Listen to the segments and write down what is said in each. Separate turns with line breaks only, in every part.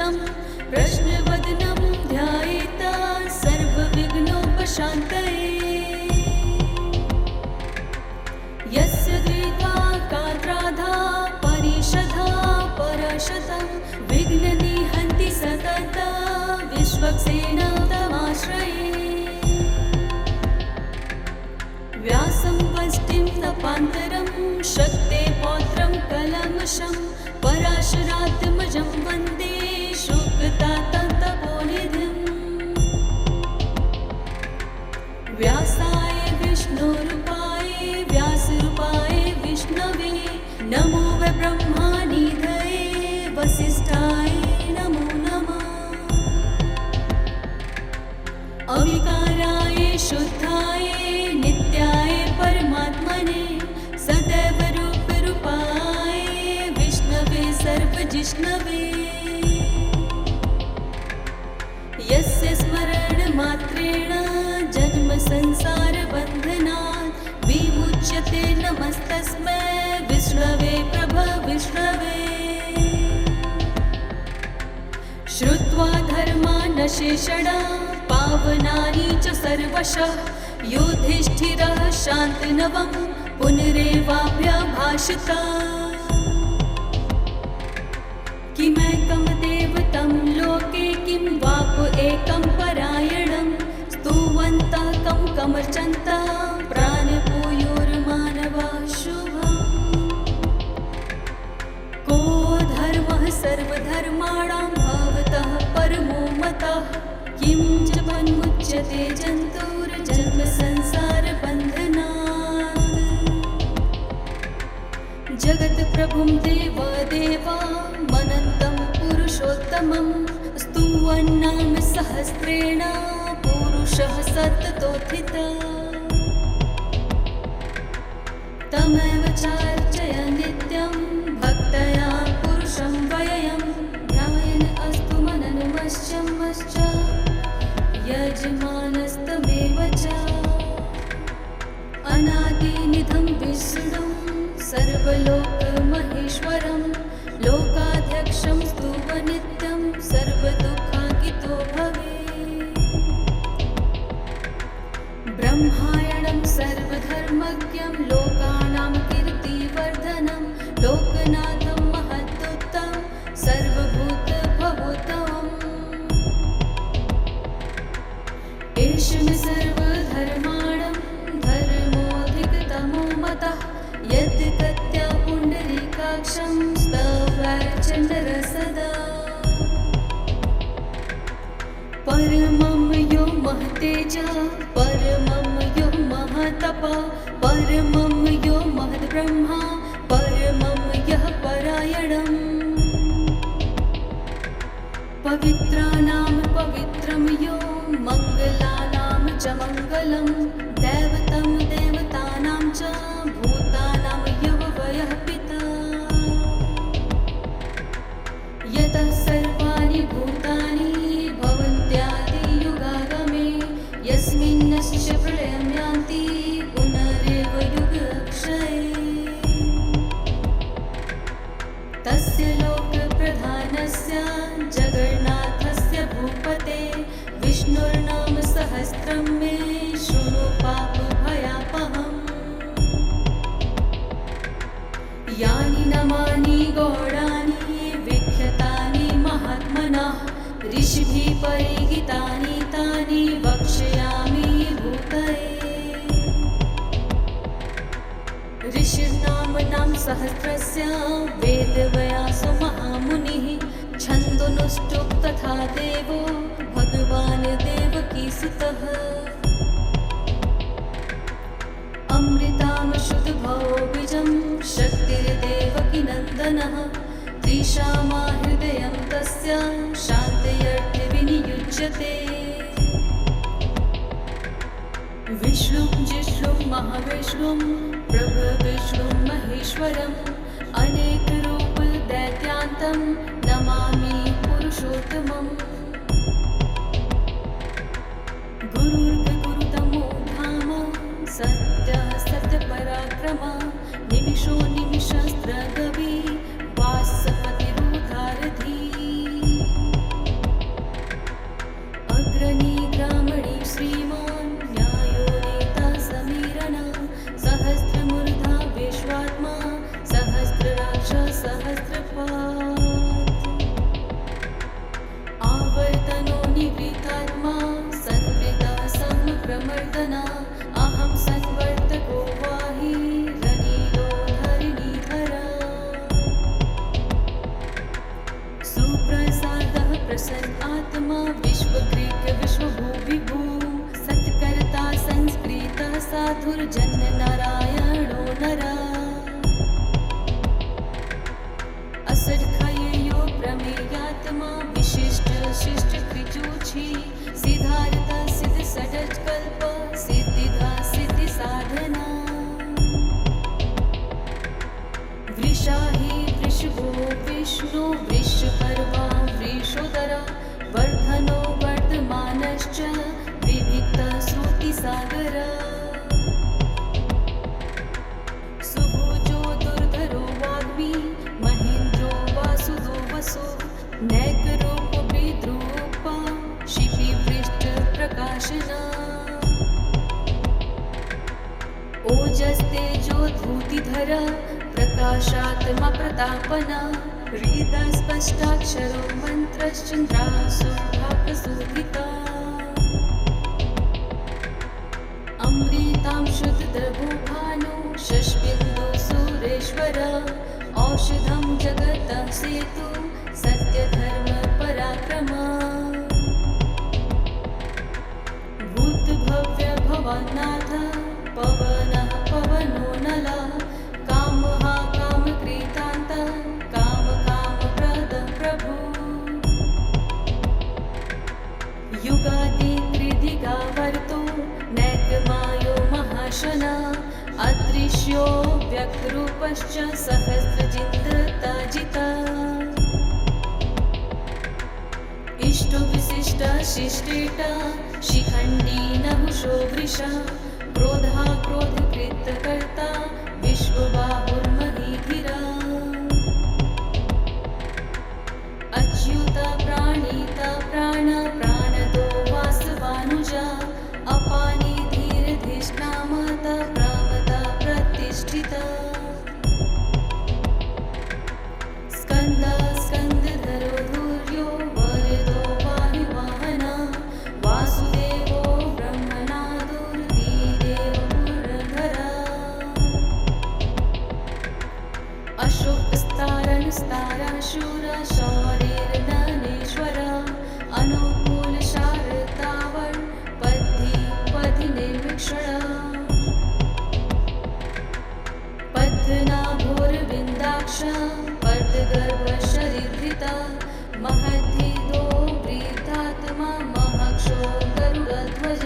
शुभं प्रश्नवदनं ध्यायेत सर्वविघ्नोपशान्तये। यस्य द्विधा कात्राधा परिषधा परशतं विघ्ननिहन्ति सततं विश्वक्सेनं तमाश्रये। व्यासं वष्टिं तपान्तरं शक्ते पौत्रं कलमशं पराशरात्मजं वन्दे शुकतातं तपोनिधिम्। व्यासाय विष्णुरूपाय व्यासरूपाय विष्णवे नमो वै ब्रह्मानिधये वसिष्ठाय नमो नमः। अविकाराय शुद्धाय नित्याय परमात्मने सदैव रूपरूपाय विष्णवे सर्वजिष्णवे। यस्य स्मरणमात्रेण जन्म संसारबन्धनात् विमुच्यते नमस्तस्मै विष्णवे प्रभविष्णवे। श्रुत्वा धर्मानशेषणा पावनानि च सर्वशः युधिष्ठिरः शान्तनवं पुनरेवाभ्यभाषत। किमैकं देवतं लोके किं वाप एकं परायणं स्तुवन्तः कं कमर्चन्तः प्राणपूयोर्मानवः शुभम्। को धर्मः सर्वधर्माणां भवतः परमो मतः किं च वन्मुच्यते जन्तुर्जन्म संसारबन्धनात्। जगत्प्रभुं देवदेवामनन्तं पुरुषोत्तमं स्तुवन्नाम सहस्रेण पुरुषः सततोत्थितः। तमेव चार्चय नित्यं भक्तया पुरुषं व्ययं ध्यायन् अस्तु मननमश्च यजमानस्तमेव च। अनादिनिधं विष्णुं सर्वलोकमहेश्वरं लोकाध्यक्षं स्तुवन्नित्यं सर्वदुःखाकितो भवेत्। ब्रह्मायणं सर्वधर्मज्ञं लोकानां कीर्तिवर्धनं लोकनाथं महदुत्तं सर्वभूतभवोत्तमम्। एष मे सर्वधर्माणां धर्मोऽधिकतमो मतः यद्गत्या पुण्डरीकाक्षं स्तवैर्चण्डः सदा। परमं यो महतेजः परमं यो महतपः परमं यो महद्ब्रह्मा परमं यः परायणम्। पवित्राणां पवित्रं यो मङ्गलानां च मङ्गलं दैवतं देवतानां च भूतानां यः पिता। यतः सर्वाणि भूतानि भवन्त्यादियुगागमे यस्मिन्नस्य प्रलयं यान्ति पुनरेव युगक्षये। तस्य लोकप्रधानस्य जगन्नाथस्य भूपते विष्णुर्नाम सहस्रं मे शृणु पापभयापहम्। यानि नामानि गौणानि विख्यातानि महात्मनः ऋषिभिः परिगीतानि तानि वक्ष्यामि भूतये। ऋषिर्नाम्नां सहस्रस्य वेदव्यासो महामुनिः छन्दोनुष्टुप् तथा देवो भगवान् देवकीसुतः। अमृतां शुद्धभौबीजं शक्तिर्देवकीनन्दनः त्रिशामा हृदयं तस्य शान्तयर्थे विनियुज्यते। विष्णुं जिष्णुं महाविष्णुं प्रभविष्णुं महेश्वरम् अनेकरूप दैत्यान्तं नमामि पुरुषोत्तमम्। गुरुर्गुरुतमो धाम सत्यः सत्यपराक्रमा निमिषो निमिषस्त्रगवी वासपतिरुदारधी। प्रसन्न आत्मा विश्वग्रीक विश्वभू विभू सत्कर्ता संस्कृत साधुर्जन्य नारायणो नरा असड्खयो प्रमेयात्मा विशिष्ट शिष्ट कृचूची सिद्धार्थ सिद्ध सडज कल्प सिद्धिधा सिद्धि साधना वृषाहि वृषभो विष्णु वृषपर्वा वृषोदरा वर्धनो वर्धमानश्च विविक्त श्रुतिसागर सुभुजो दुर्धरो वाग्मी महेन्द्रो वासुदो वसो नैकरूप विद्रूप शिपिवृष्ट प्रकाशना ओजस्तेजो धूतिधर प्रकाशात्मा प्रतापना हृदस्पष्टाक्षरो मन्त्रश्चन्द्रासु भागशोभिता अमृतां शुद्धदभुभानो शशबिन्दु सुरेश्वर औषधं जगतः सेतु सत्यधर्म पराक्रमा भूतभव्य भवनाथ पवनः पवनो नला कामः कामकृतान्त कामकामप्रद प्रभु युगादि त्रिदिगावर्तो नैकमायो महाशना अदृश्यो व्यक्तरूपश्च सहस्रजितजिता इष्टो विशिष्ट शिष्टेट शिखण्डी नहुषो वृषा क्रोधा क्रोधकृतकर्ता विश्वबाहुर्महीधिरा अच्युत प्राणित प्राण प्राणदो वासवानुजा अपानि धीरधिष्णामत प्रमद प्रतिष्ठिता स्कन्द स्कन्दधरो धूर्यो वरदो वायुवाहना वासुदेवो ब्रह्मणादुर्धीरेव पुरधरा अशोकस्तारणस्ताराशूर शौरिर्ननेश्वर अनुकूल शारदावर् पद्धि निर्विक्षण पद्मनाभोर्विन्दाक्ष पद्मगर्भशरीरधृता महद्धिदो वृद्धात्मा महक्षो गरुडध्वज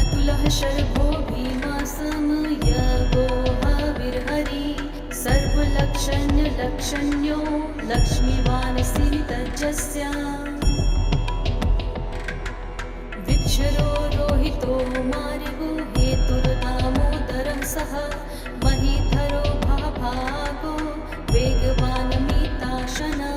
अतुलः शर्भो भीमासमयगो हविर्हरि सर्वलक्षण्यलक्षण्यो लक्ष्मीवान् सीतजस्य विक्षरो रोहितो मार्गो हेतुर्दामोदरः सः महीधरो भागो वेगवान् मीताशना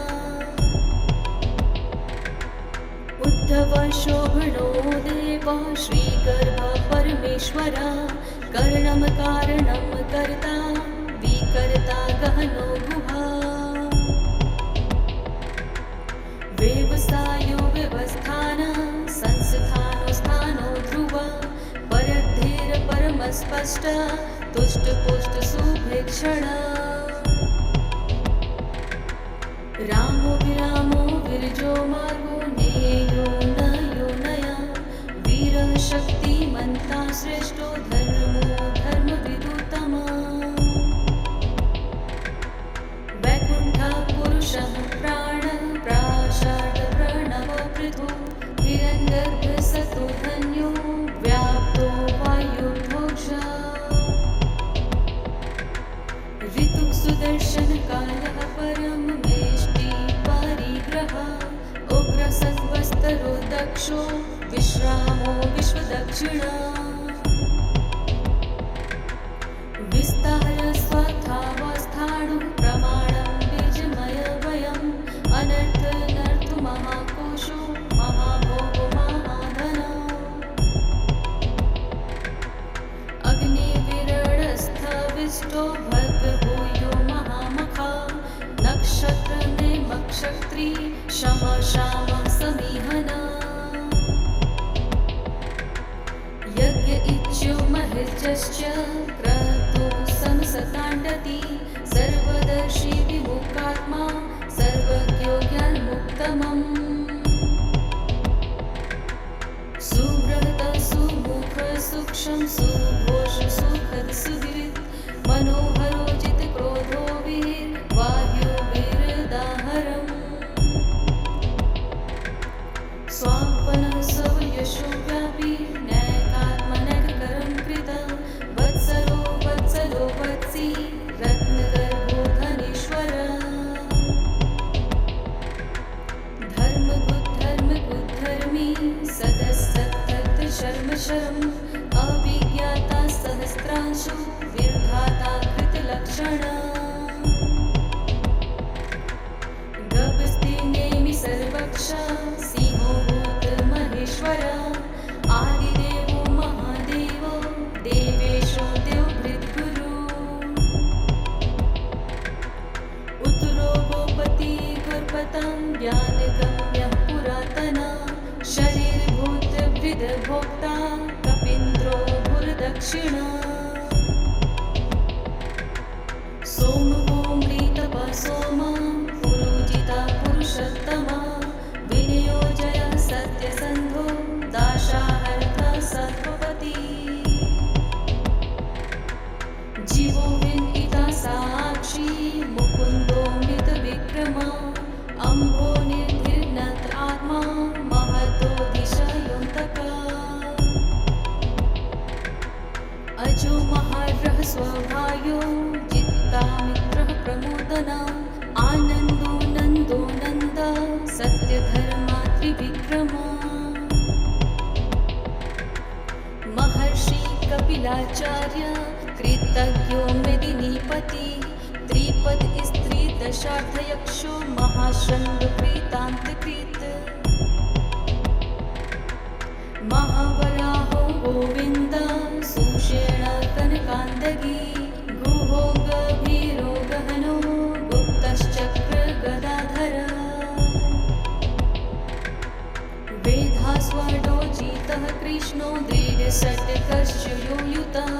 उद्धव शोभनो देव श्रीगर्भ परमेश्वर कर्णं कारणं कर्ता विकर्ता गहनो गुहा व्यवसायो व्यवस्थान संस्थानो स्थानो ध्रुव परद्धेर परमस्पष्ट तुष्टपुष्ट सुभीक्षण रामो विरामो विरजो मार्गो नेयो नयो नया वीरः शक्तिमन्ता श्रेष्ठो धर्मो धर्मविदुतमा वैकुण्ठः पुरुषः प्राण प्राषाढ प्रणव पृथु हिरण्यगर्भ सतो धन्यो व्याप्तो वायुर्घोष ऋतुः सुदर्शनकालः परम वेष्टि परिग्रह उग्रसत्वस्तरो दक्षो विश्रामो विश्वदक्षिणा विस्तार स्वथावस्थाणु प्रमाणं बीजमय वयम् अनर्थ नर्थ महाकोशो महाभोगो महाधन अग्निविरणस्थविष्टो भद्रभूयो महामखा नक्षत्र नेमक्षत्री शम श्याम समीहना यज्ञ इच्यो महिर्जश्च क्रतु समसताण्डति सर्वदर्शी विमुखात्मा ज्ञानगम्यः पुरातना शरीरभूतभृद्भोक्ता कपीन्द्रो भूर्दक्षिणा सोमभूमृतपः सोमा पुरुजिता पुरुषोत्तमा विनियोजय सत्यसन्धो दाशाहर्थ सत्त्वपति जीवो विनीता साक्षी मुकुन्दो मृतविक्रमा अम्भो निर्धिर्नत्र आत्मा महतोऽतिशयोऽन्तका अजो महारहस्वभायो जित्तामित्रः प्रमोदना आनन्दो नन्दो नन्द सत्यधर्मा त्रिविक्रमा महर्षि कपिलाचार्य कृतज्ञो मेदिनीपति त्रिपद स्त्री दशार्थयक्षो महाशृङ्गप्रीतान्तकृत महावराहो गोविन्द सुषेण कनकान्दगी गुहो गभीरो गहनो गुप्तश्चक्र गदाधर वेधास्वडोजितः कृष्णो दृढषट्कश्चयो युतः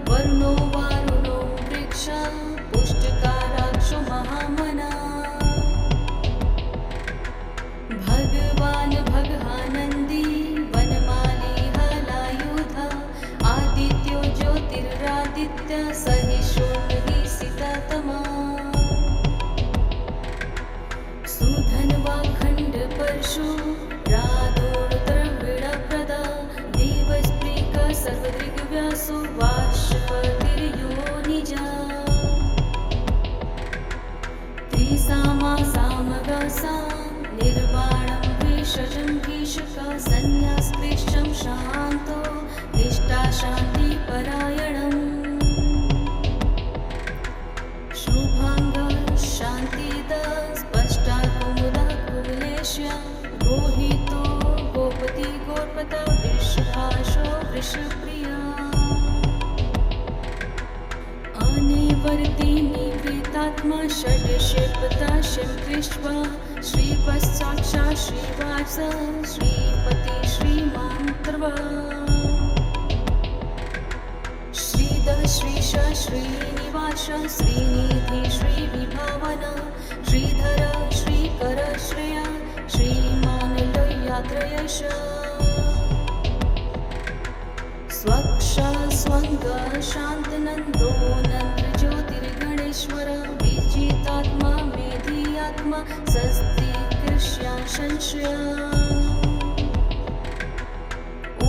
वरुणो वारुणो वृक्षा पुष्टकाराक्षो महामना भगवान् भगहानन्दी वनमाली हलायुध आदित्यो ज्योतिरादित्य सहिष्णुः सीतातमा सुधन्वा खण्डपर्शु राधोर्द्रविडप्रदा देवस्त्रीक सर्वदृग्व्यासो वाष्पतिर्योनिजा त्रिसामा सामगासा निर्वाणं भेषजं भीषका संन्यासकृष्णं शान्तो निष्ठा शान्तिपरायणम् शुभाङ्ग शान्तिद स्पष्टा कुमुदा कुमलेश्या गोहितो गोपति गोपता वृषभाशो वृषप्रिया अनिवर्ति निवृत्तात्मा षड्क्षेपता शिवकृष्वा श्रीपश्चाक्षा श्रीवास श्रीपति श्रीमान्त्रवा श्रीद श्रीश श्रीनिवास श्रीनिधि श्रीविभावन श्रीधर श्रीकर श्रेया श्रीमान् लोयात्रयश स्वक्ष स्वङ्ग शान्तनन्दो नन्द्रज्योतिर्गणेश्वर विजितात्मा मेधियात्मा सस्तिकृष्या संशया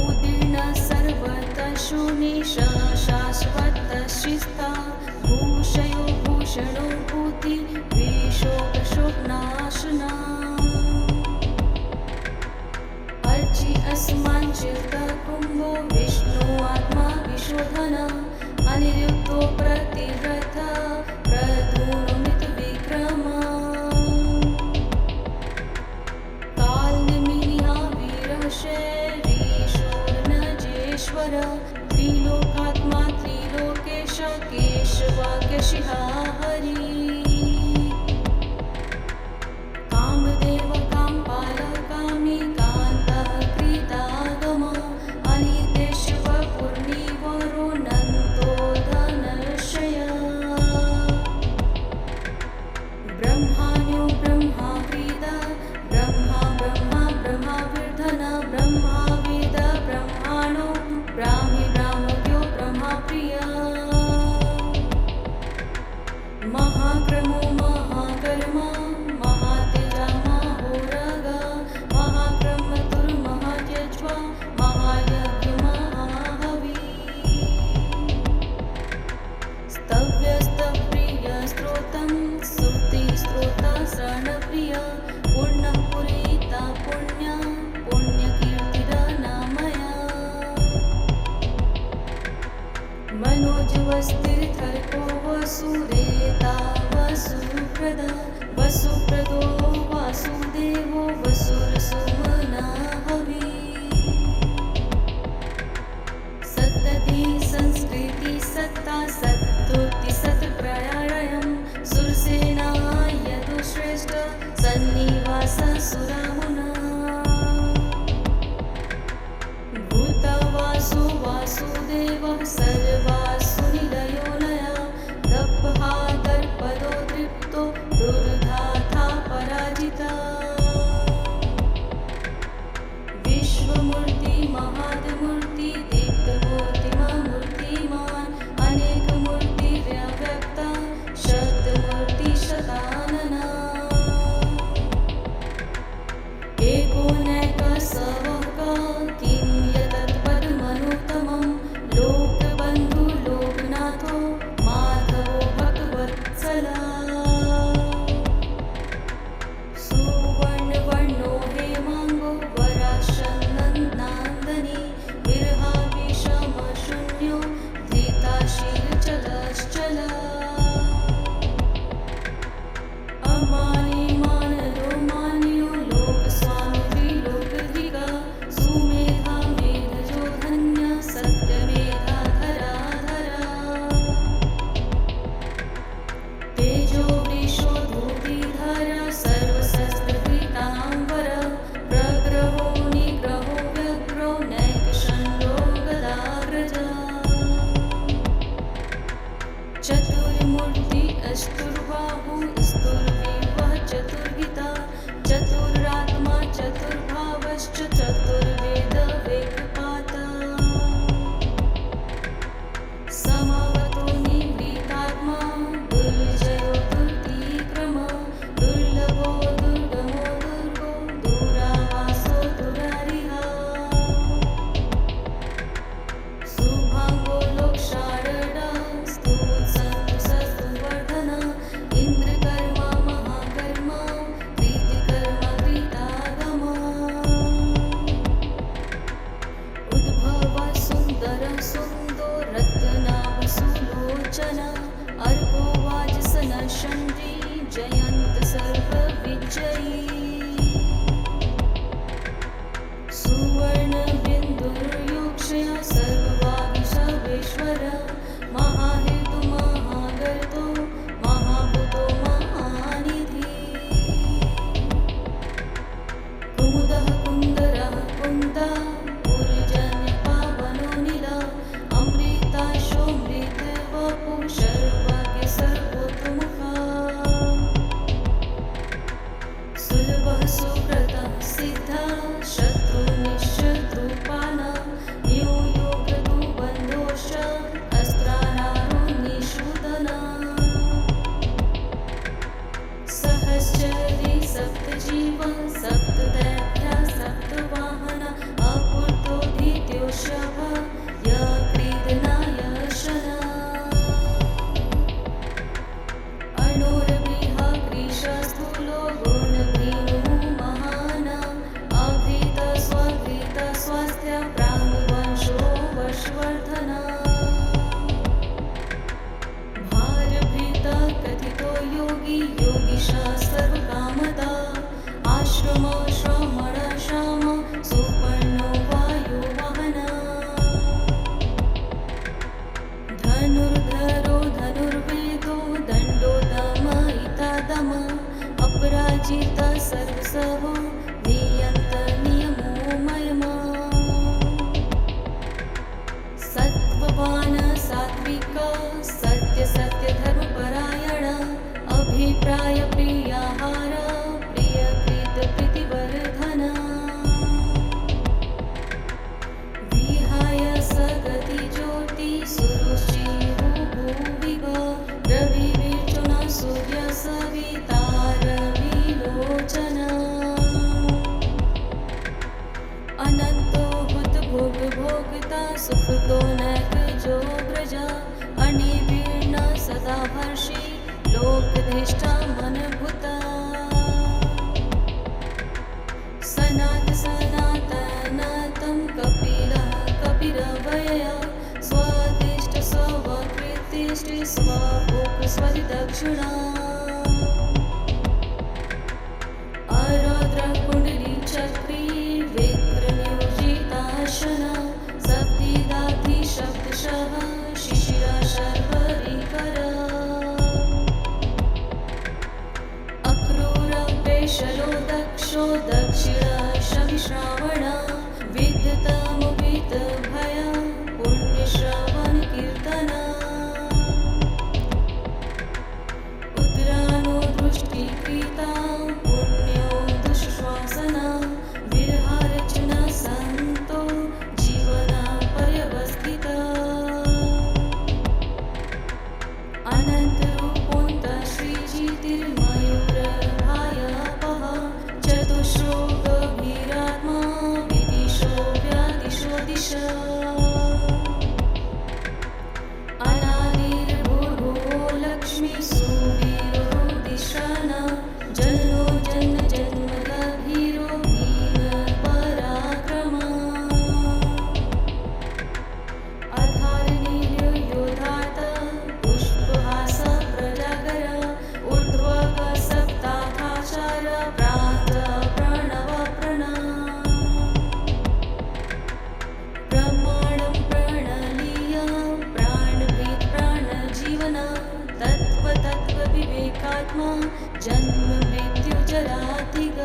उदीर्ण सर्वतः शून्येश शाश्वतः शिस्ता भूषयो भूषणो भूति विशोकशोकनाशना अर्चि अस्माञ्चितः कुम्भो विष्णु आत्मा विशोधन अनिरुद्धो प्रतिव्रत प्रधूनमितविक्रमा कालनिमिहा वीरशैरीशोर्नजेश्वर त्रिलोकात्मा त्रिलोकेश केशवाक्यशिहा हरि कामदेव कामपाल कामी कान्तः कृतागम अनितेश्व पूर्णिवरो नन्दो धनर्षय सन्निवास सुरामुना भूतवासु वासुदेवः सर्वासु निलयो लया दप्पहा दर्पदो दृप्तो दुर्धाता पराजिता विश्वमूर्ति महाद्मूर्ति दीप्तमूर्तिमूर्तिमान् अनेकमूर्तिर्व्यक्ता शतमूर्ति शतानना एकोनैक सवका किं यतत्पदमनुत्तमं लोकबन्धु लोकनाथो माधवो भक्तवत्सला सुवर्णवर्णो हेमाङ्गो वराशनन्दान्दनी विरहाविषमशून्यो धृताशीलचलश्चला अमानिमानरो मान्यो लोकस्वामी त्रिलोकधिका सुमेधा मेधजो धन्य सत्यमेधाधरा तेजो वृषो धूतिधरा सर्वशस्त्रपीताम्बर प्रग्रहो निग्रहो व्यग्रो नैकशण्डो गदाग्रजा चतुर्मूर्ति अष्टुर्बाहु स्तुर्विवः चतुर्गिता चतुरात्मा चतुर्भावश्च चतुर्वेद वेदपाता समावतो निवृतात्मा दुर्जयो दुर्तिक्रम दुर्लभो दुर्गमो दुर्गो दुरावासो दुरारिहा सुभाङ्गो लोकशारदा स्तुत्सन्तु सस्तुवर्धना इन्द्रकर्मा महाकर्मा कृतिकर्मा कृतागमा उद्भवः सुन्दरः सुन्दो रत्नाभ सुलोचना अर्को वाजसनः चण्डी जयन्त सर्वविजयी सुवर्णबिन्दुर्योक्षया सर्ववागीशवेश्वर महाहेतु महागर्तो महाभूतो महानिधि कुमुदः कुन्दरः कुन्दा पुरजन्यपावनो नील अमृताशोऽमृतवपु सर्वज्ञ सर्वोत्तमुखा सुलभः सुव्रतः सिद्धः शत्रुनिशत्रुपालः न्यूयोगतु बन्धोश्च अस्त्राणारुणिषूदनः सहश्चरी सप्तजीवः सप्तदैत्या सप्तवाहना अपूर्तो धित्योषभः यक्रीडनायशना अणोर्विहा ग्रीषस्थूलो गुणभीमुः महान् अभृत स्वभृत स्वास्थ्य प्राङ्वंशो वर्षवर्धना भारभृत कथितो योगी योगिशा सर्वकामदा आश्रम श्रमण श्याम सुपर्णो वायुवाहना धनुर्धरो धनुर्वेदो दण्डो दमयिता दम अपराजिता सर्वसः नियन्त नियमो मयमा सत्त्ववान् सात्विक सत्य सत्य धर्मपरायण अभिप्राय प्रियाहार प्रियकृत प्रीतिवर्धन विहाय सगति ज्योति सुरुचिः भुविव रविर्चुना सूर्य सविता रविलोचना अनन्तो हुतभोग भोक्ता सुखतो नैकजो व्रजा अनिवीर्ण सदा हर्षि लोकधिष्ठा मनभूता सनातनं कपिलः कपिरवय स्वादिष्ट स्वकृतिष्ठ स्वभोग स्वदक्षिणा आराद्र कुण्डली चक्री विक्रमयोजिताशना सप्तिदाधि शब्दशः शिशिरा शर्वरीकर अक्रूर वैशलो दक्षो दक्षिणशविश्रावण विद्यतमुपीत भय पुण्यश्रवण कीर्तन उत्तरानो दृष्टिकृता पुण्यो दुःश्वासन विरहारचना संतो जीवना पर्यवस्थित अनन्तरूपोऽन्त श्रीजितिर्मयूरभायापः चतुश्रो गभीरात्मा विदिशो व्यादिशो दिश अनादिर्भूर्भुवो लक्ष्मीसूर्यो दिशान जन्मो जन्म जन्मगभीरो भीमपराक्रमा अधारनीलो योधार्थ पुष्पहास प्रजागर ऊर्ध्वग सप्ताहाचार प्रात प्रणव प्रमाणं प्रणलीय प्राणभेद प्राणजीवन तत्त्व तत्त्व विवेकात्मा जन्म मृत्यु जरातिग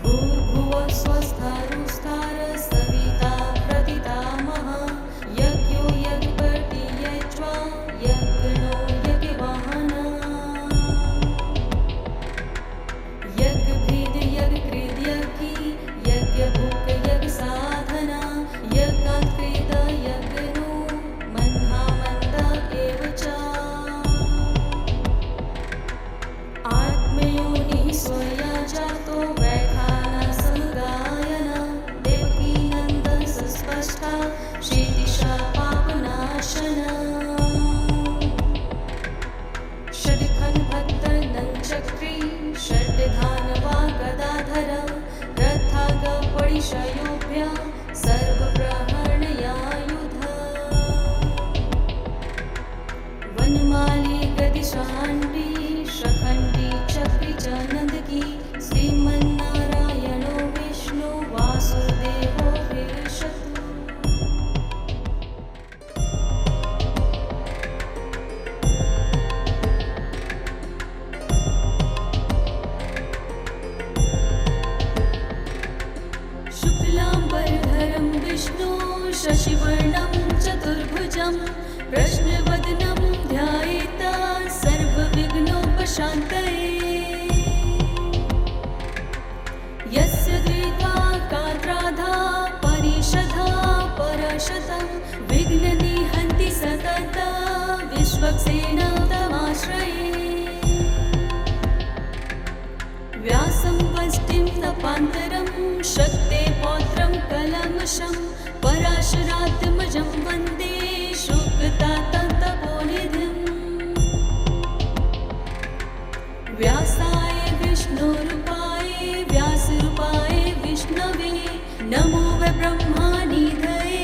भूर्भुवः स्वस्थारुस्थार सविता प्रदितामः यज्ञो यज्ञपर्तियज्वा यज्ञनो यज्ञवाहन यज्ञभेद यज्ञकृत यज्ञी यज्ञभुक् यज्ञसाधना यज्ञात्कृत यज्ञनो मन्हामन्त एव च आत्मयोनिः स्वया जातो वैखानसमुदायन देवकीनन्दन सुस्पष्टा श्रीदिशा पापनाशन षड्खण्डभक्तनञ्चक्री षड्धानवा गदाधर रथागपडिशयोभ्य सर्वप्रहरणयायुध वनमाली गदिशाण्डी शखण्डी चक्री च नन्दकी श्रीमन्नारायणो विष्णु वासुदेवो विरशतु शुक्लाम्बरधरं विष्णु शशिवर्णं चतुर्भुजं प्रश्नवदनं ध्यायेत सर्वविघ्नोपशान्तये यस्य द्विकाकाद्राधा परिषधा परशतं विघ्ननिहन्ति सतत विश्वक्सेनं तमाश्रये व्यासं वष्टिं तपान्तरं शक्ते पौत्रं कलमशं पराशरात्मजं वन्दे शुकतातं तपोनिधिम् व्यासाय विष्णुरूपाय व्यासरूपाय विष्णवे नमो वै ब्रह्मानिधये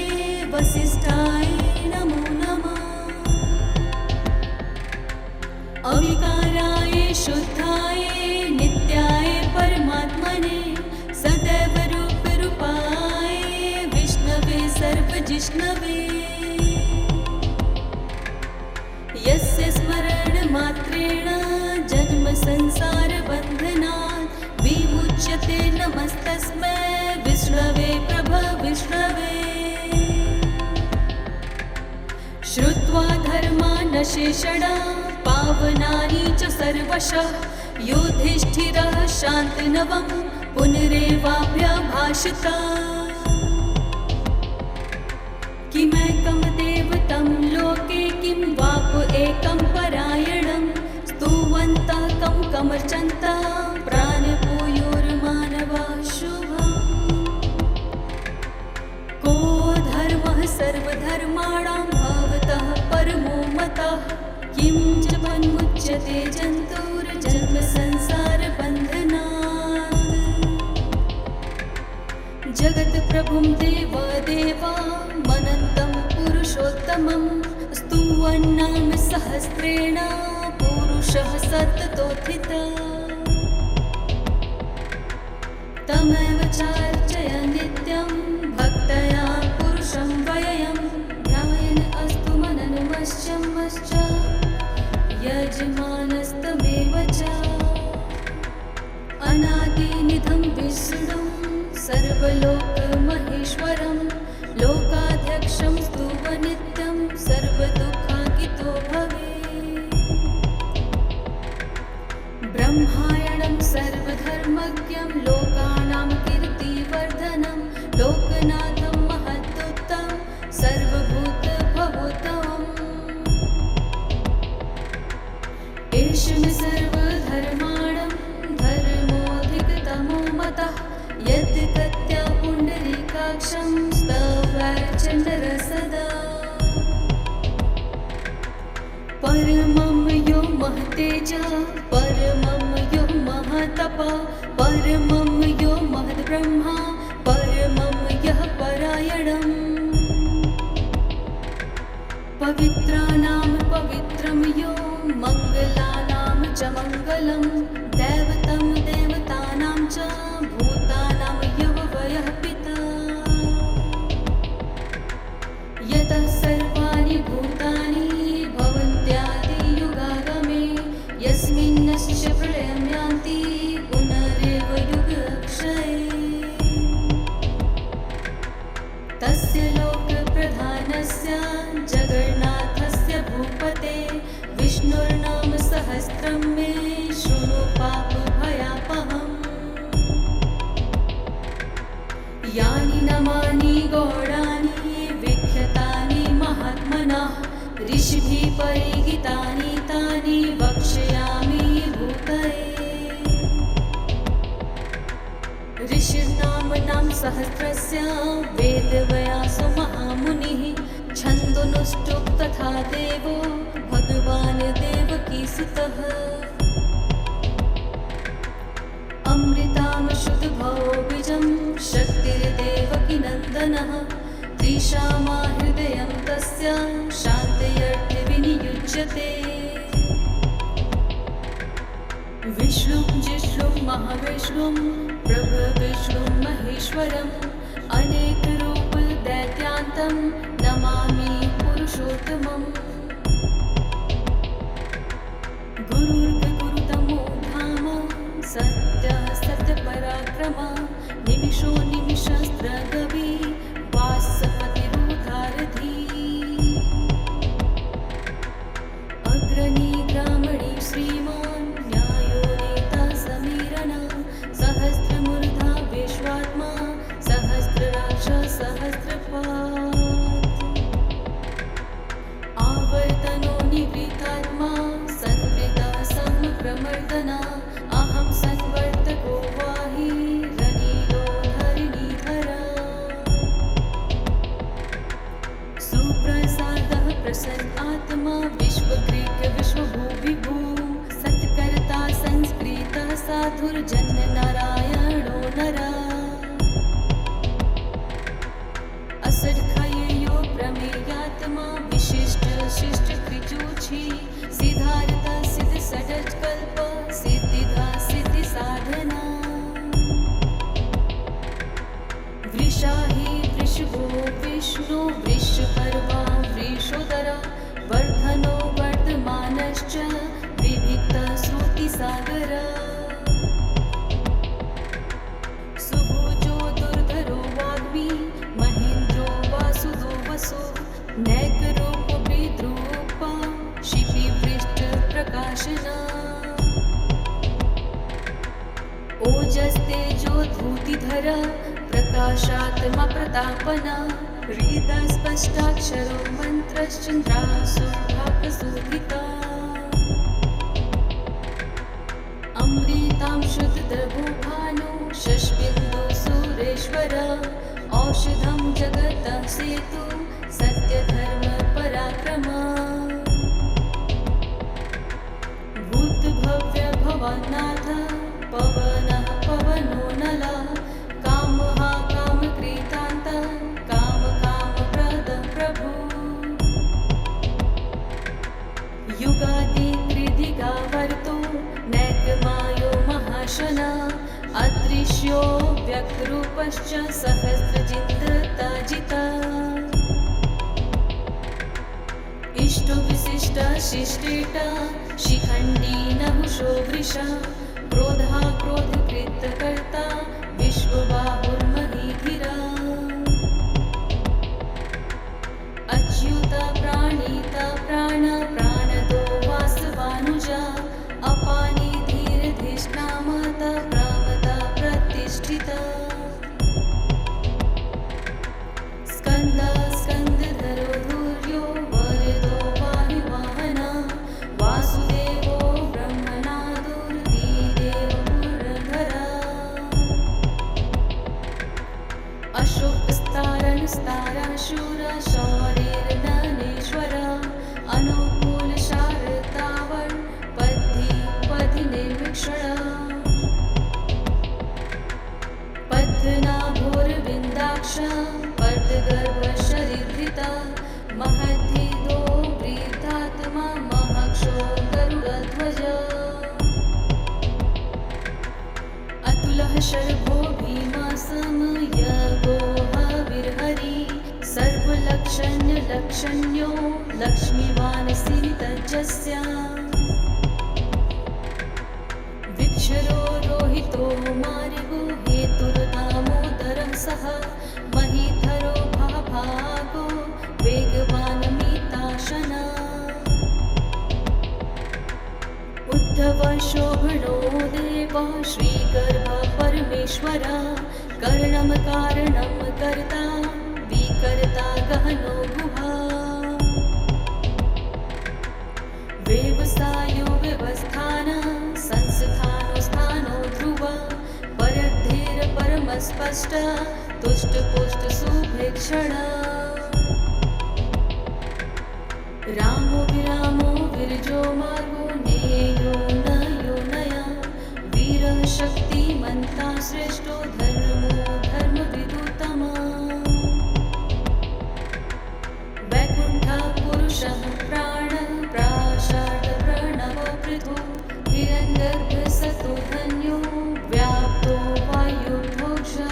वसिष्ठाय नमो नमः अविकाराय शुद्धाय नित्याय परमात्मने सदैव रूपरूपाय विष्णवे सर्वजिष्णवे यस्य स्मरणमात्रेण जन्म संसारबन्धनात् विमुच्यते नमस्तस्मै विष्णवे प्रभविष्णवे श्रुत्वा धर्मानशेषणा पावनानि च सर्वशः युधिष्ठिरः शान्तनवं पुनरेवाभ्यभाषित किमैकं देवतं लोके किं वाप एकं परायणं स्तुवन्तः कं कमर्चन्तः प्राणपूयोर्मानवः शुभम् को धर्मः सर्वधर्माणां भवतः परमो मतः किं च मन्मुच्यते जन्तुर्जन्मसंसारबन्धनात् जगत्प्रभुं देवदेवामनन्तं पुरुषोत्तमं स्तुवन्नाम सहस्रेण पुरुषः सततोत्थितः तमेव चार्चय नित्यं भक्तया पुरुषं व्ययं ध्यायन् अस्तु मननुमश्च यजमानस्तमेव च ब्रह्मायणं सर्वधर्मज्ञं लोकानां कीर्तिवर्धनं लोकनाथं महदुत्तं सर्वभूतभवोत्तमम् एषं सर्वधर्माणं धर्मोऽधिकतमो मतः यद्गत्या पुण्डरीकाक्षं स्तवैर्चण्डरसदा परमं यो महतेज परमं यो महतप परमं यो महद्ब्रह्मा परमं यः परायणम् पवित्राणां पवित्रं यो मङ्गलानां च मङ्गलं दैवतं देवतानां च भूतानां यो वयः पिता यतः सर्वाणि भूतानि भवन्त्यादियुगागमे यस्मिन्नश्च प्रलयं यान्ति पुनरेव युगक्षये तस्य लोकप्रधानस्य जगन्नाथस्य भूपते विष्णुर्नाम सहस्रं मे शृणु पापभयापहम् यानि नामानि गौणानि विख्यातानि महात्मनः ऋषिभिः परिगीतानि तानि वक्ष्यामि भूतये ऋषिर्नाम्नां सहस्रस्य वेदव्यासो महामुनिः छन्दोनुष्टुप् तथा देवो भगवान् देवकीसुतः अमृतां शुद्धभौबीजं शक्तिर्देवकीनन्दनः त्रिशामा हृदयं तस्य शान्तयर्थे विनियुज्यते विष्णुं जिष्णुं महाविष्णुं प्रभविष्णुं महेश्वरम् अनेकरूपदैत्यान्तं नमामि पुरुषोत्तमम् गुरुर्गुरुतमो धाम सत्यः सत्यपराक्रम निमिषो निमिषस्त्रगवी वासपतिरुदारधी अग्रणी ग्रामणी श्रीमान् न्यायो नेता समीरण सहस्रमूर्धा विश्वात्मा सहस्रराक्ष सहस्रपात् आवर्तनो निवृत्तात्मा संवृता समप्रमर्दना अहं संवर्तको वाहि रनीलो धरणीधरा सुप्रसादः प्रसन्न आत्मा विश्वग्रीक विश्वभूविभू सत्कर्ता संस्कृतः साधुर्जन्यनारायणो नरा असङ्ख्यो प्रमेयात्मा विशिष्ट शिष्ट त्रिजोछी सिद्धार्थ सिद्ध षट्कल्प सिद्धिदा सिद्धि साधना वृषाहि वृषभो विष्णु वृषपर्वा वृषोदरा वर्धनो वर्धमानश्च विविक्त श्रुतिसागर सुभुजो दुर्धरो वाग्मी महेन्द्रो वासुदो वसो नैकरूप विद्रूप शिपिवृष्ट प्रकाशना ओजस्तेजो धूतिधर प्रकाशात्मा प्रतापना हृदस्पष्टाक्षरो मन्त्रश्चन्द्रासु भागशोभिता अमृतां शुद्धद्रवो भानु शशबिन्दु सुरेश्वर औषधं जगतः सेतु सत्यधर्म पराक्रम भूतभव्य भवनाथ पवनः पवनो नला कामः कामकृतान्त कामकामप्रद प्रभु युगादिकृदिगावर्तो नैकमायो महाशना अदृश्यो व्यक्तरूपश्च सहस्रजितजिता इष्टो विशिष्ट शिष्टेट शिखण्डी नहुषो वृषा क्रोधा क्रोधकृतकर्ता विश्वबाहुर्महीधिरा अच्युत प्राणित प्राण प्राणदो वासवानुजा अपानिधिर् लक्षण्यो लक्ष्मीवान् सिनितज्जस्य विक्षरो रोहितो मार्गो हेतुर्दामोदरः सः महीधरो भागो वेगवान् मीताशना उद्धव शोभनो देव श्रीगर्भ परमेश्वर कर्णं कारणं कर्ता विकर्ता गहनो गुहा व्यवसायो व्यवस्थान संस्थानो स्थानो ध्रुव परद्धेर परमस्पष्ट तुष्टपुष्ट सुभीक्षण रामो विरामो विरजो मार्गो नेयो नयो नया वीरः शक्तिमन्ता श्रेष्ठो धर्मो धर्मविदुतमा वैकुण्ठः पुरुषः प्राण प्राषाढ प्रणव पृथु हिरण्यगर्भ सतो धन्यो व्याप्तो वायुर्भोक्षा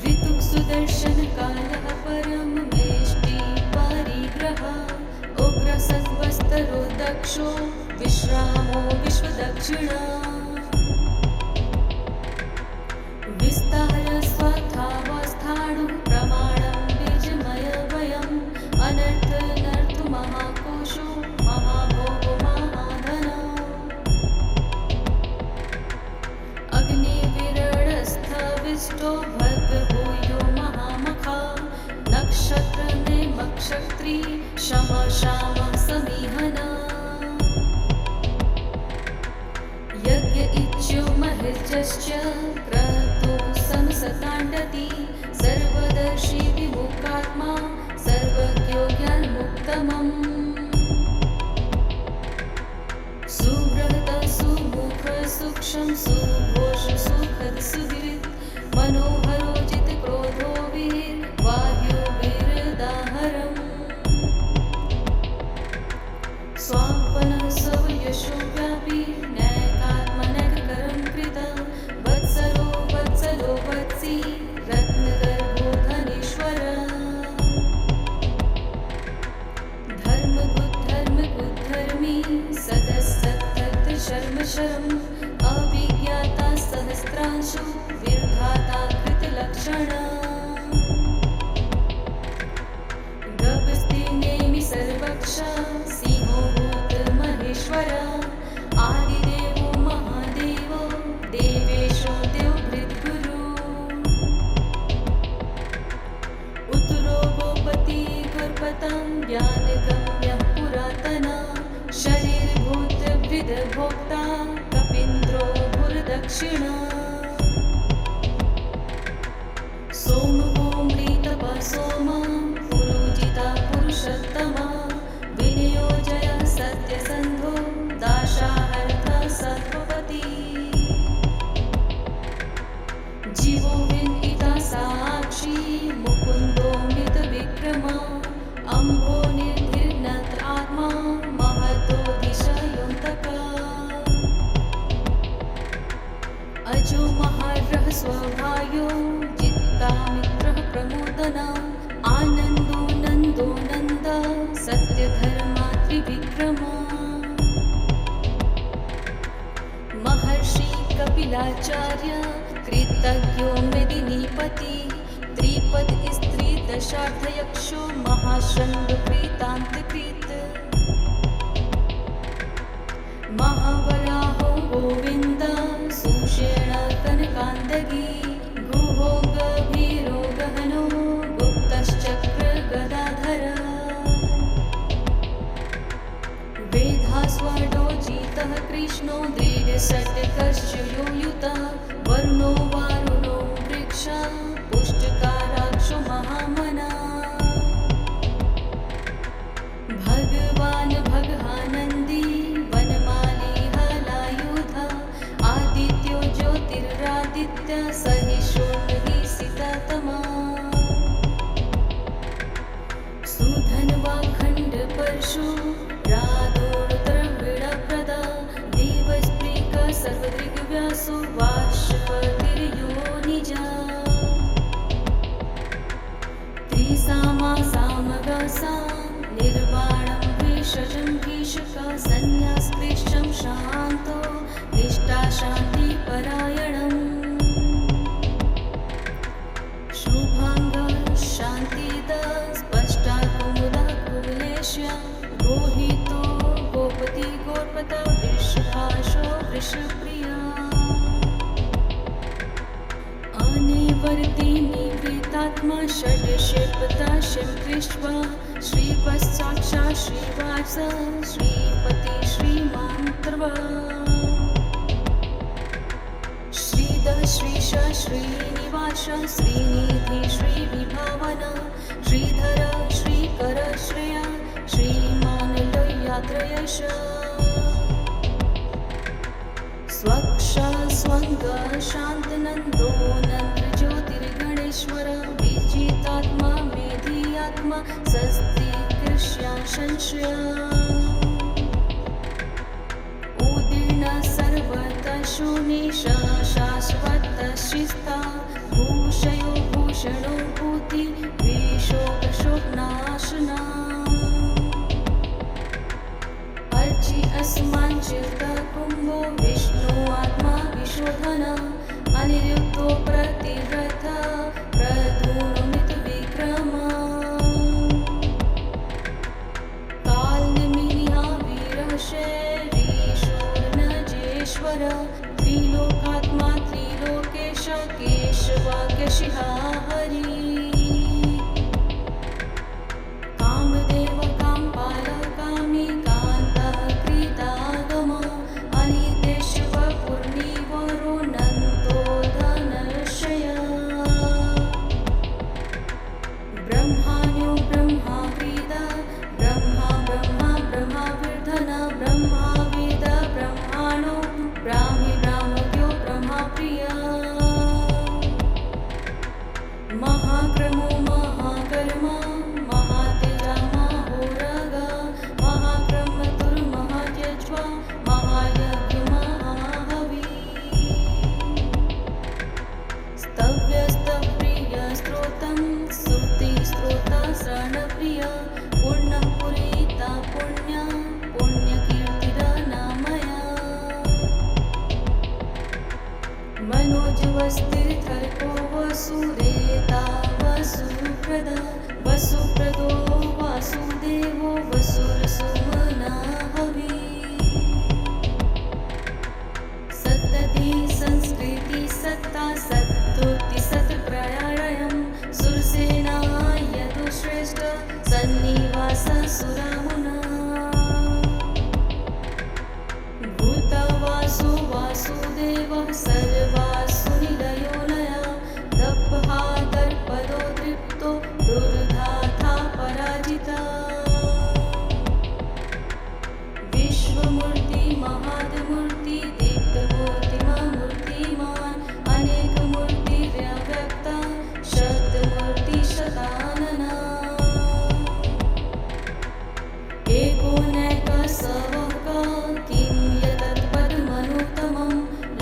ऋतुः सुदर्शनकालः परं वेष्टि परिग्रह उग्रसद्वस्तरो दक्षो विश्रामो विश्वदक्षिणा विस्तारस्वथावस्थाणु प्रमाणं बीजमय वयम् अनर्थनर्थो महाकोशो महाभोगो महाधन अग्निविरणस्थविष्टो भद्रभूयो महामखा नक्षत्रने मक्षत्री शम शाम समीहना यज्ञ इच्यो महिर्जश्च क्रतु समसताण्डति सर्वदर्शी विमुक्तात्मा सर्वज्ञो ज्ञानमुत्तमम् सुबृहत् सुमुख सूक्ष्म सुघोष सुखद सुहृत् मनोहरो जितक्रोधो वीर वाह्यो वीरदाहरम् स्वापनः स्वयशो व्यापी नैकात्मनैककरं कृत वत्सलो वत्सलो वत्सी रत्नगर्भो धनीश्वर धर्मगुद्धर्मी सदसत्तत् शर्म शर्म अभिज्ञाता सहस्रांशु विधाता कृतलक्षणा गभस्तिनेमि सर्वक्षा सिंहो भूत महेश्वर आदिदेवो महादेवो देवेशो देवभृद्गुरु उत्तरो गोपति गुरुपतं ज्ञानगम्यः पुरातना शरीरभूत वृद्धभोक्ता कपीन्द्रो भुर्दक्षिणा सोमो मृतपः सोमा पुरुजिता पुरुषोत्तमा विनियोजयः सत्यसन्धो दाशार्थः सत्त्वपति जीवो विनीता साक्षी मुकुन्दो मृतविक्रमा अम्भो निर्धिर्नत आत्मा महतोऽधिशयोऽन्तका अजो महारहस्वभायो जित्तामित्रः प्रमोदना आनन्दो नन्दो नन्द सत्यधर्मा त्रिविक्रमा महर्षि कपिलाचार्य कृतज्ञो मेदिनीपति त्रिपद स्त्री दशार्थयक्षो महाशृङ्ग प्रीतान्तकृत महावराहो गोविन्द सुषेण कनकान्दगी गुहो गभीरो गहनो गुप्तश्चक्र गदाधर वेधास्वडोजितः कृष्णो दृढषट्कश्चयो युतः वरुणो वारुणो वृक्षा पुष्टकाराक्षो महामना भगवान् भगहानन्दी वनमाली हलायुध आदित्यो ज्योतिरादित्य सहिष्णुः सीतातमा सुधन्वा खण्ड परशु राधोरुद्रवीणप्रदा देवस्त्रीक सर्वदृग्व्यासो वाष्पतिर्यो निजा द्रौपद वृषभाशो वृषप्रिया अनिवर्ति निवृत्तात्मा षड्क्षेपता शिवकृष्वा श्रीपश्चाक्षा श्रीवास श्रीपति श्रीमान्त्रवा श्रीधर श्रीश श्रीनिवास श्रीनिधि श्रीविभावन श्रीधर श्रीकर श्रेया श्रीमान लोयात्रयश स्वक्ष स्वंग शांतनंदो नंद ज्योतिर्गणेश्वर विजितात्मा मेधियात्मा सस्ति कृष्या संशय उदीर्ण सर्वतः शून्यश शाश्वत शिस्ता भूषयो भूषणो भूति विशोकशोकनाशना अर्चि अस्माञ्चित कुम्भो विष्णु आत्मा विशोधन अनिरुद्धो प्रतिव्रत प्रधूनमित विक्रम कालनिमिहा वीरशैरीशोर्नजेश्वर त्रिलोकात्मा त्रिलोकेश केशवाक्यशिहा हरि कामदेव कामपाल कामी कान्तः कृतागम अनितेश्व पूर्णिवरो नन्दो धनर्षय ब्रह्माण्यो ब्रह्मावेद ब्रह्मा ब्रह्मा ब्रह्माविर्धन ब्रह्मावेद ब्रह्माणो ब्राह्मी ब्राह्मज्ञो ब्रह्मप्रिय महाक्रमो महाकर्म महातेजा महोरग महाक्रमतुर्महात्यज्व महायज्ञ महाहवि स्तव्यस्तप्रिय स्त्रोतं स्तुति स्त्रोत शरणप्रिय पूर्णपुरीता पुण्य पुण्यकीर्तिरनामया मनोजवस्तिर्थर्को वसुरेता वसुप्रद वसुप्रदो वासुदेवो वसुरसुमना हवि सत्तति संस्कृति सत्ता सत्तुति सत्प्रयारयं सुरसेना यदुश्रेष्ठ सन्निवास सुरामुना भूतवासु वासुदेवः सर्वासुनिलयो लया दप्पहा दर्पदो दृप्तो दुर्धाता पराजिता विश्वमूर्ति महाद्मूर्ति दीप्तमूर्तिमूर्तिमान् अनेकमूर्तिर्व्यक्ता शतमूर्ति शतानना एकोनैक सवक किं यतत्पदमनुत्तमं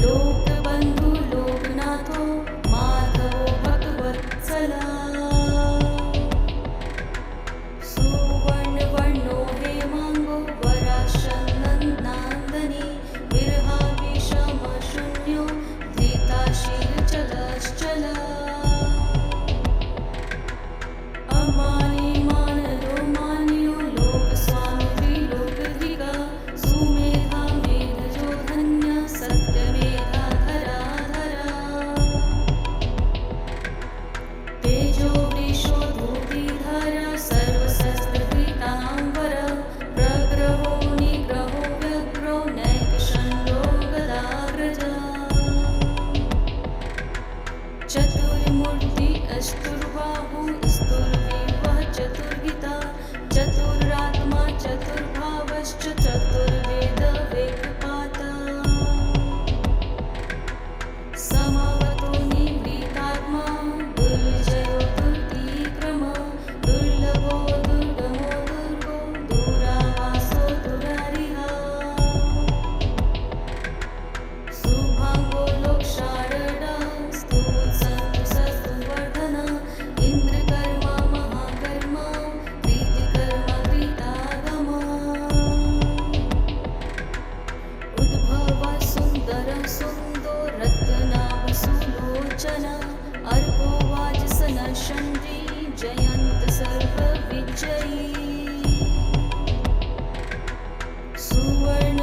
लोकबन्धु लोकनाथो माधवो भक्तवत्सला सुवर्णवर्णो हेमाङ्गो वराशनन्दनान्दनी विरहाविषमशून्यो धृताशीलचलश्चला अमानी मानदो मान्यो लोकस्वामी त्रिलोकधिका सुमेधा मेधजो धन्य सत्यमेधा धराधरा तेजो वृषो धूतिधर सर्वशस्त्रपीताम्बर प्रग्रहो निग्रहो व्यग्रो नैकशण्डो गदाग्रज चतुर्मूर्ति अष्टुर्बाहु स्तुर्विवः चतुर्गिता चतुरात्मा चतुर्भावश्च चतुर्वेद वेदपाता समावतो निवृत्तात्मा दुर्जयो दुर्तिक्रम दुर्लभो दुर्गमो दुर्गो दुरावासो दुरारिहा सुभाङ्गो लोकशारद स्तुत्सन्तुषस्तुवर्धन इन्द्रकर्मा महाकर्मा कृतिकर्मा कृतागम उद्भव सुन्दर सुन्दो रत्नाभ सुलोचन अर्को वाजसन चण्डी जयन्त सर्वविजयी सुवर्ण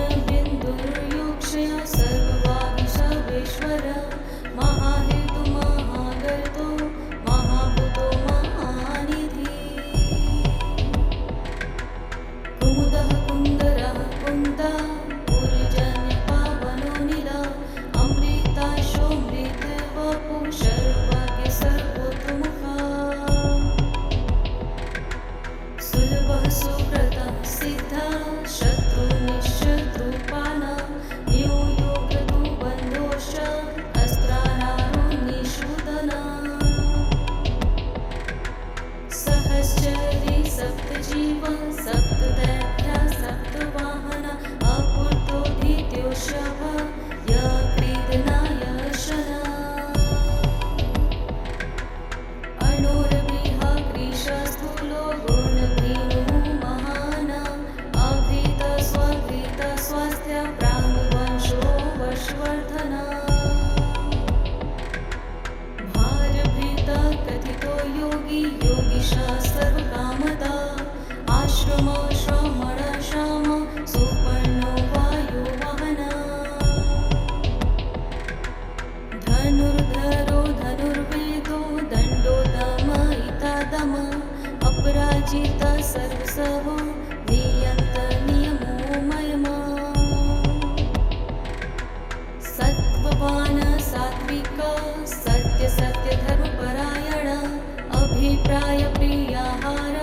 प्राय प्रियाहार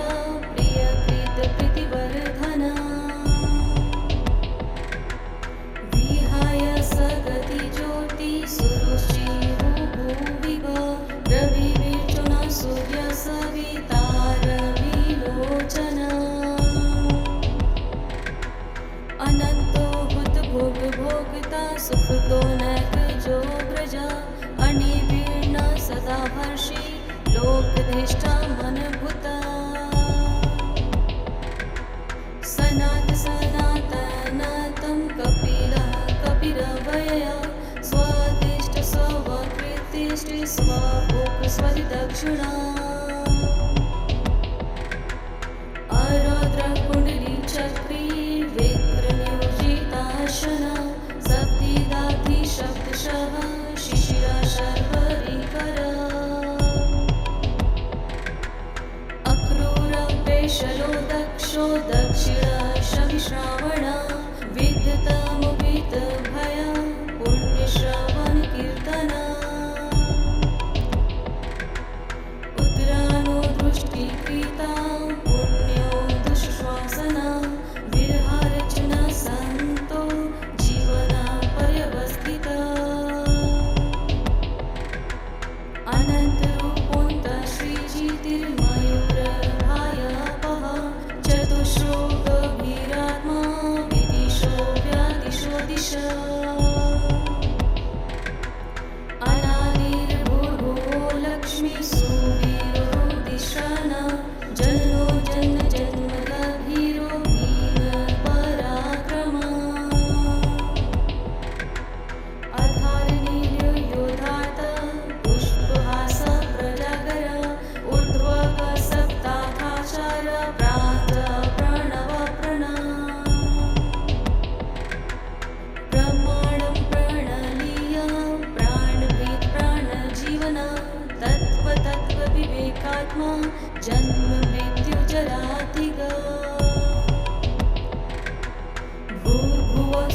प्रियकृत प्रीतिवर्धन विहाय सगति ज्योति सुरुचिः भुविव रविर्चुना सूर्य सविता रविलोचन अनंतो हुत भोग भोगता सुखतो नैक जो व्रजा अनिवीर्ण सदा हर्षि लोकधिष्ठा मनभुता सनातनं कपिलः कपिरवयया स्वदिष्ट स्वकृतिष्ठि स्वभोग स्वदक्षिणा अरौद्रः कुण्डली चक्री विक्रमयोजिताशना सप्तिदाधि शब्दशः शिशिरा शर्वरीकर अक्रूर पेशलो दक्षो दक्षिण शमिश्रावण विद्युतमुपित भय पुण्यश्रवण कीर्तन उत्तरानो दृष्टिकृता पुण्यो दुःश्वासना विरहार्चना सन्तो जीवना पर्यवस्थिता अनन्तरूपोऽन्त श्रीजितिर्मयूरभायापः चतुश्रो गभीरात्मा विदिशो व्यादिशो दिश अनादिर्भूर्भुवो लक्ष्मी सुवीरो दिशाना जन्मो जन्म जन्म गभीरो भीम पराक्रमा अधारनीलो योधात पुष्पहास प्रजागर ऊर्ध्वक सप्ताहाचार प्रात प्रणव प्रणा प्रमाणं प्रणलीय प्राणभीत प्राणजीवन तत्त्व तत्त्व विवेकात्मा जन्म मृत्यु जरातिग भूर्भुवः